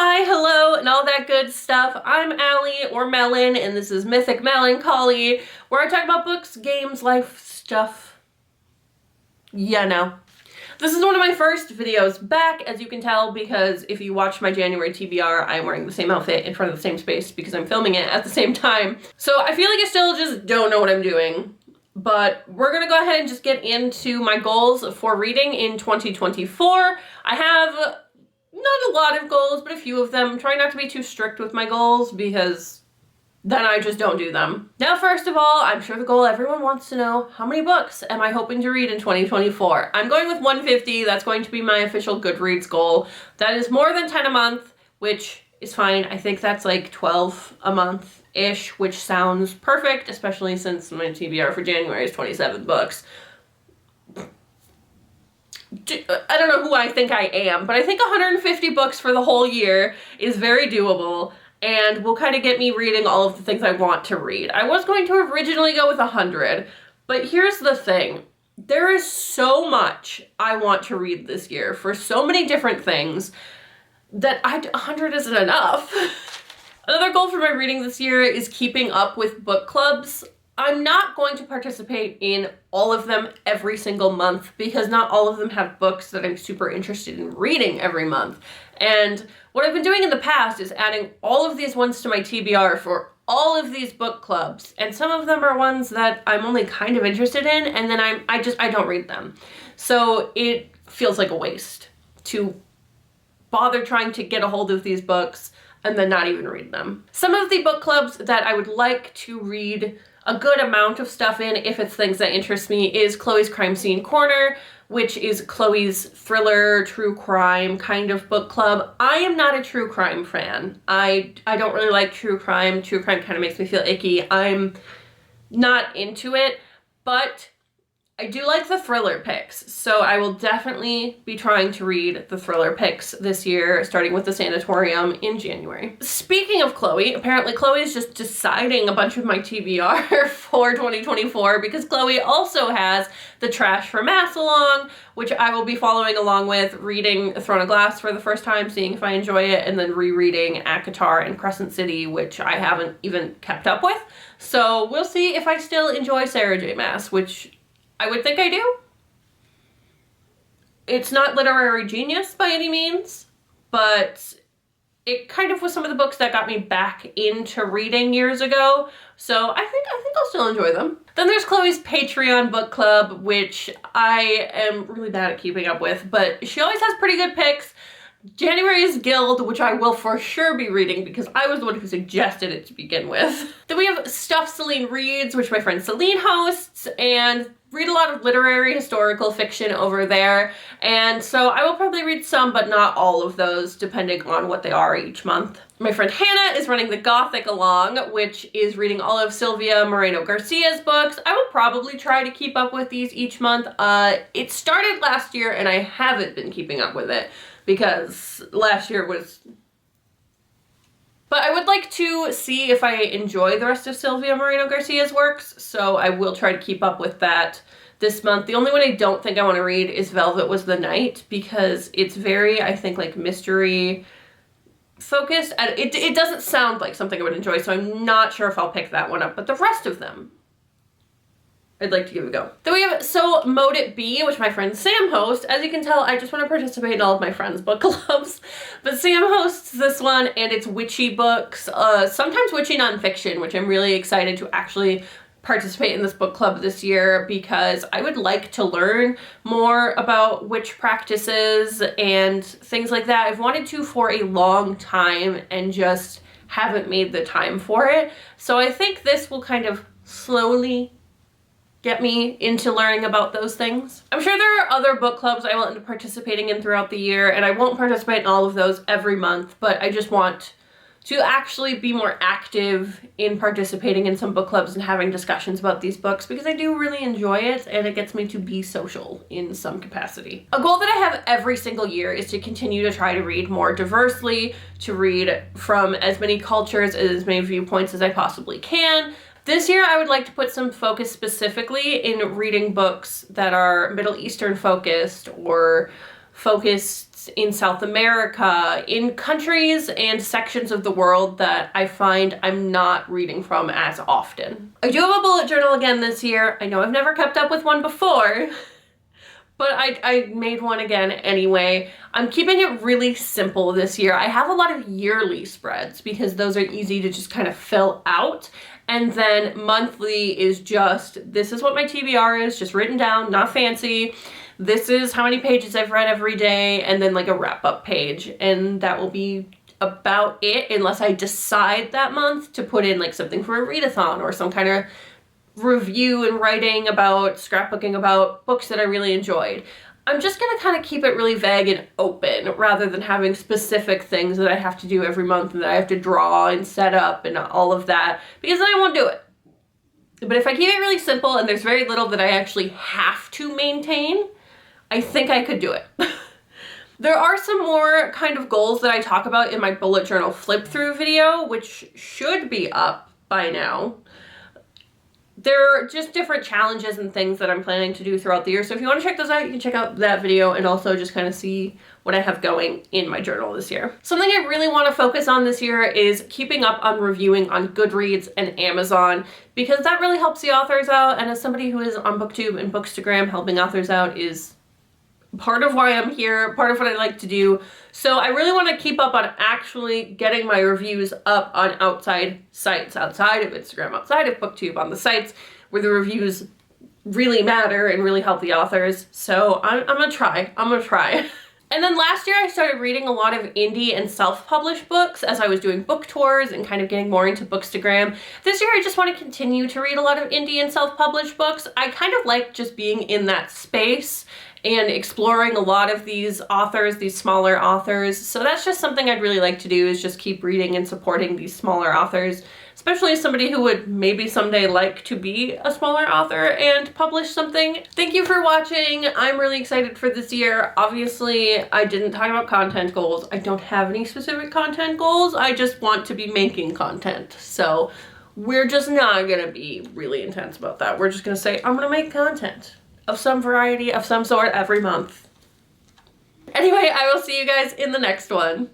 Hi, hello, and all that good stuff. I'm Allie, or Melon, and this is Mythic Melancholy, where I talk about books, games, life stuff. Yeah, no. This is one of my first videos back, as you can tell, because if you watch my January TBR, I'm wearing the same outfit in front of the same space because I'm filming it at the same time. So I feel like I still just don't know what I'm doing. But we're gonna go ahead and just get into my goals for reading in 2024. I have not a lot of goals, but a few of them. I'm trying not to be too strict with my goals because then I just don't do them. Now, first of all, I'm sure the goal everyone wants to know, how many books am I hoping to read in 2024? I'm going with 150. That's going to be my official Goodreads goal. That is more than 10 a month, which is fine. I think that's like 12 a month-ish, which sounds perfect, especially since my TBR for January is 27 books. I don't know who I think I am, but I think 150 books for the whole year is very doable and will kind of get me reading all of the things I want to read. I was going to originally go with 100, but here's the thing. There is so much I want to read this year for so many different things that 100 isn't enough. Another goal for my reading this year is keeping up with book clubs. I'm not going to participate in all of them every single month because not all of them have books that I'm super interested in reading every month. And what I've been doing in the past is adding all of these ones to my TBR for all of these book clubs. And some of them are ones that I'm only kind of interested in, and then I don't read them. So it feels like a waste to bother trying to get a hold of these books and then not even read them. Some of the book clubs that I would like to read a good amount of stuff in, if it's things that interest me, is Chloe's Crime Scene Corner, which is Chloe's thriller, true crime kind of book club. I am not a true crime fan. I don't really like true crime. True crime kind of makes me feel icky. I'm not into it, but I do like the thriller picks, so I will definitely be trying to read the thriller picks this year, starting with The Sanatorium in January. Speaking of Chloe, apparently Chloe is just deciding a bunch of my TBR for 2024 because Chloe also has the Trash for Mass along, which I will be following along with, reading Throne of Glass for the first time, seeing if I enjoy it, and then rereading ACOTAR and Crescent City, which I haven't even kept up with. So we'll see if I still enjoy Sarah J. Maas, which I would think I do. It's not literary genius by any means, but it kind of was some of the books that got me back into reading years ago, so I think I'll still enjoy them. Then there's Chloe's Patreon book club, which I am really bad at keeping up with, but she always has pretty good picks. January's Guild, which I will for sure be reading because I was the one who suggested it to begin with. Then we have Stuff Celine Reads, which my friend Celine hosts, and read a lot of literary historical fiction over there. And so I will probably read some, but not all of those, depending on what they are each month. My friend Hannah is running the Gothic along, which is reading all of Silvia Moreno Garcia's books. I will probably try to keep up with these each month. It started last year and I haven't been keeping up with it because last year was... But I would like to see if I enjoy the rest of Silvia Moreno Garcia's works, so I will try to keep up with that this month. The only one I don't think I want to read is Velvet Was the Night, because it's very, I think, like mystery focused. And it doesn't sound like something I would enjoy, so I'm not sure if I'll pick that one up, but the rest of them I'd like to give a go. Then we have So Mote It Be, which my friend Sam hosts. As you can tell, I just want to participate in all of my friends' book clubs. But Sam hosts this one, and it's witchy books, sometimes witchy nonfiction, which I'm really excited to actually participate in this book club this year because I would like to learn more about witch practices and things like that. I've wanted to for a long time and just haven't made the time for it. So I think this will kind of slowly get me into learning about those things. I'm sure there are other book clubs I will end up participating in throughout the year, and I won't participate in all of those every month, but I just want to actually be more active in participating in some book clubs and having discussions about these books because I do really enjoy it and it gets me to be social in some capacity. A goal that I have every single year is to continue to try to read more diversely, to read from as many cultures, as many viewpoints as I possibly can. This year, I would like to put some focus specifically in reading books that are Middle Eastern focused or focused East, in South America, in countries and sections of the world that I find I'm not reading from as often. I do have a bullet journal again this year. I know I've never kept up with one before, but I made one again anyway. I'm keeping it really simple this year. I have a lot of yearly spreads because those are easy to just kind of fill out. And then monthly is just, this is what my TBR is, just written down, not fancy. This is how many pages I've read every day, and then like a wrap-up page. And that will be about it, unless I decide that month to put in like something for a readathon or some kind of review and writing about, scrapbooking about books that I really enjoyed. I'm just gonna kind of keep it really vague and open rather than having specific things that I have to do every month and that I have to draw and set up and all of that, because then I won't do it. But if I keep it really simple and there's very little that I actually have to maintain, I think I could do it. There are some more kind of goals that I talk about in my bullet journal flip through video, which should be up by now. There are just different challenges and things that I'm planning to do throughout the year. So if you want to check those out, you can check out that video and also just kind of see what I have going in my journal this year. Something I really want to focus on this year is keeping up on reviewing on Goodreads and Amazon, because that really helps the authors out. And as somebody who is on BookTube and Bookstagram, helping authors out is part of why I'm here, part of what I like to do. So I really want to keep up on actually getting my reviews up on outside sites, outside of Instagram, outside of BookTube, on the sites where the reviews really matter and really help the authors. So I'm gonna try. And then last year I started reading a lot of indie and self-published books as I was doing book tours and kind of getting more into Bookstagram. This year I just want to continue to read a lot of indie and self-published books. I kind of like just being in that space and exploring a lot of these authors, these smaller authors. So that's just something I'd really like to do, is just keep reading and supporting these smaller authors, especially as somebody who would maybe someday like to be a smaller author and publish something. Thank you for watching. I'm really excited for this year. Obviously, I didn't talk about content goals. I don't have any specific content goals. I just want to be making content. So we're just not gonna be really intense about that. We're just gonna say, I'm gonna make content of some variety, of some sort, every month. Anyway, I will see you guys in the next one.